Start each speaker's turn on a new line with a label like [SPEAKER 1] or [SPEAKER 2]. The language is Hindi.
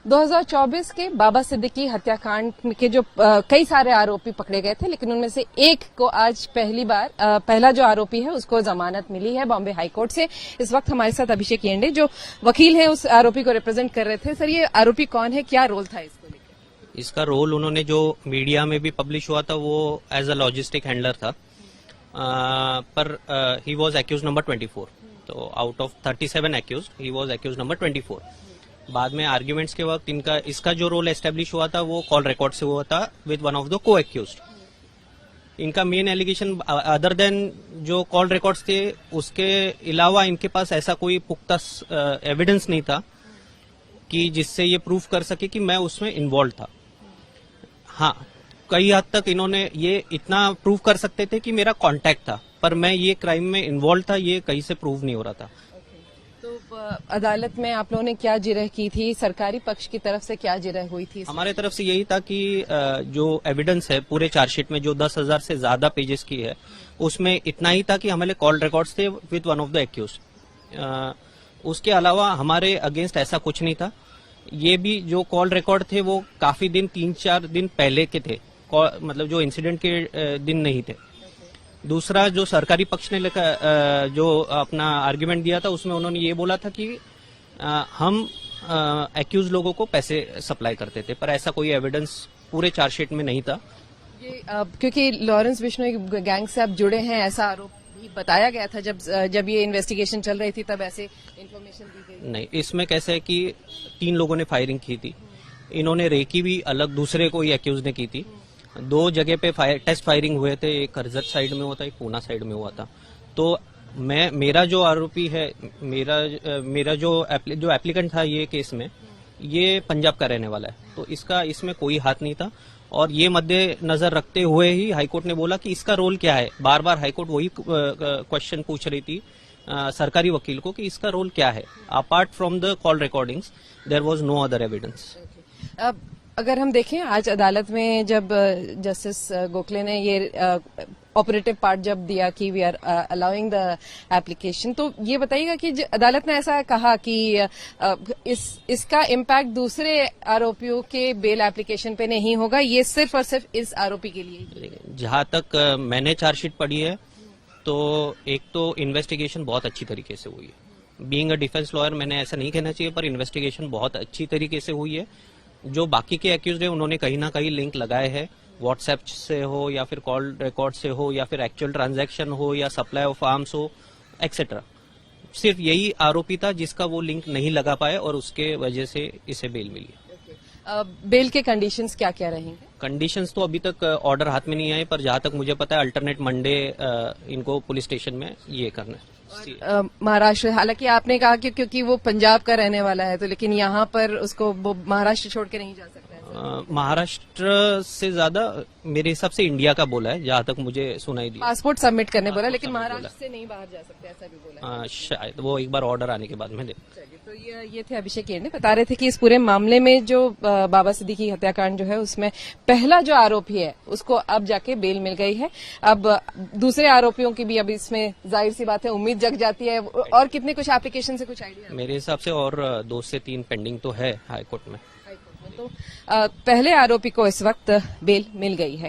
[SPEAKER 1] 2024 के बाबा सिद्दीकी हत्याकांड के जो कई सारे आरोपी पकड़े गए थे, लेकिन उनमें से एक को आज पहला जो आरोपी है उसको जमानत मिली है बॉम्बे हाईकोर्ट से। इस वक्त हमारे साथ अभिषेक येंडे जो वकील हैं उस आरोपी को रिप्रेजेंट कर रहे थे। सर, ये आरोपी कौन है, क्या रोल था इसको लेकर?
[SPEAKER 2] इसका रोल उन्होंने जो मीडिया में भी पब्लिश हुआ था वो एज अ लॉजिस्टिक हैंडलर था, पर ही वॉज एक्यूज नंबर 24। तो out of 37 accused he was accused number 24। बाद में आर्ग्यूमेंट्स के वक्त इसका जो रोल एस्टेब्लिश हुआ था वो कॉल रिकॉर्ड से हुआ था विद वन ऑफ द को एक्यूज्ड। इनका मेन एलिगेशन अदर देन जो कॉल रिकॉर्ड्स थे उसके अलावा इनके पास ऐसा कोई पुख्ता एविडेंस नहीं था कि जिससे ये प्रूफ कर सके कि मैं उसमें इन्वॉल्व था। हाँ, कई हद तक इन्होंने ये इतना प्रूव कर सकते थे कि मेरा कांटेक्ट था, पर मैं ये क्राइम में इन्वॉल्व था ये कहीं से प्रूव नहीं हो रहा था।
[SPEAKER 1] तो अदालत में आप लोगों ने क्या जिरह की थी? सरकारी पक्ष की तरफ से क्या जिरह हुई थी?
[SPEAKER 2] हमारे तरफ से यही था कि जो एविडेंस है पूरे चार्जशीट में जो 10,000 से ज्यादा पेजेस की है उसमें इतना ही था कि हमारे कॉल रिकॉर्ड्स थे with one of the accused. उसके अलावा हमारे अगेंस्ट ऐसा कुछ नहीं था। ये भी जो कॉल रिकॉर्ड थे वो काफी दिन 3-4 दिन पहले के थे, मतलब जो इंसिडेंट के दिन नहीं थे। दूसरा जो सरकारी पक्ष ने जो अपना आर्ग्यूमेंट दिया था उसमें उन्होंने ये बोला था कि हम एक्यूज लोगों को पैसे सप्लाई करते थे, पर ऐसा कोई एविडेंस पूरे चार्जशीट में नहीं था।
[SPEAKER 1] ये क्योंकि लॉरेंस बिश्नोई गैंग से आप जुड़े हैं ऐसा आरोप भी बताया गया था जब ये इन्वेस्टिगेशन चल रही थी, तब ऐसे इन्फॉर्मेशन दी गई? नहीं,
[SPEAKER 2] इसमें कैसे है कि 3 लोगों ने फायरिंग की थी। इन्होंने रेकी भी अलग दूसरे कोई एक्यूज ने की थी। 2 जगह पे टेस्ट फायरिंग हुए थे, एक करजत साइड में हुआ था, एक पूना साइड में हुआ था। तो मेरा जो आरोपी है, मेरा जो एप्लीकेंट था ये केस में, ये पंजाब का रहने वाला है, तो इसका इसमें कोई हाथ नहीं था। और ये मद्देनजर रखते हुए ही हाईकोर्ट ने बोला कि इसका रोल क्या है। बार बार हाईकोर्ट वही क्वेश्चन पूछ रही थी सरकारी वकील को कि इसका रोल क्या है। Apart from the call recordings there was no other evidence.
[SPEAKER 1] अगर हम देखें आज अदालत में जब जस्टिस गोखले ने ये ऑपरेटिव पार्ट जब दिया कि we are allowing the application, तो ये बताइएगा कि अदालत ने ऐसा कहा कि इसका इम्पैक्ट दूसरे आरोपियों के बेल एप्लीकेशन पे नहीं होगा, ये सिर्फ और सिर्फ इस आरोपी के लिए?
[SPEAKER 2] जहां तक मैंने चार्जशीट पढ़ी है तो एक तो इन्वेस्टिगेशन बहुत अच्छी तरीके से हुई है। बीइंग अ डिफेंस लॉयर मैंने ऐसा नहीं कहना चाहिए, पर इन्वेस्टिगेशन बहुत अच्छी तरीके से हुई है। जो बाकी के एक्यूज्ड है उन्होंने कहीं ना कहीं लिंक लगाए हैं, व्हाट्सएप से हो या फिर कॉल रिकॉर्ड से हो या फिर एक्चुअल ट्रांजैक्शन हो या सप्लाई ऑफ आर्म्स हो एक्सेट्रा। सिर्फ यही आरोपी था जिसका वो लिंक नहीं लगा पाए और उसके वजह से इसे बेल मिली।
[SPEAKER 1] बेल के कंडीशंस क्या क्या रहेंगे?
[SPEAKER 2] कंडीशंस तो अभी तक ऑर्डर हाथ में नहीं आए, पर जहां तक मुझे पता है अल्टरनेट मंडे इनको पुलिस स्टेशन में ये करना है।
[SPEAKER 1] महाराष्ट्र, हालांकि आपने कहा कि क्योंकि वो पंजाब का रहने वाला है, तो लेकिन यहाँ पर उसको वो महाराष्ट्र छोड़ के नहीं जा सकता है।
[SPEAKER 2] महाराष्ट्र से ज्यादा मेरे हिसाब से इंडिया का बोला है, जहां तक मुझे सुनाई दिया।
[SPEAKER 1] पासपोर्ट सबमिट करने बोला, लेकिन महाराष्ट्र से नहीं बाहर जा सकते ऐसा भी बोला।
[SPEAKER 2] शायद वो एक बार ऑर्डर आने के बाद में
[SPEAKER 1] तो ये थे अभिषेक येंडे, बता रहे थे कि इस पूरे मामले में जो बाबा सिद्दीकी हत्याकांड जो है उसमें पहला जो आरोपी है उसको अब जाके बेल मिल गई है। अब दूसरे आरोपियों की भी अब इसमें जाहिर सी बात है उम्मीद जग जाती है। और कितने कुछ एप्लीकेशन से कुछ आइडिया?
[SPEAKER 2] मेरे हिसाब से और 2 से 3 पेंडिंग तो है हाईकोर्ट में।
[SPEAKER 1] तो पहले आरोपी को इस वक्त बेल मिल गई है।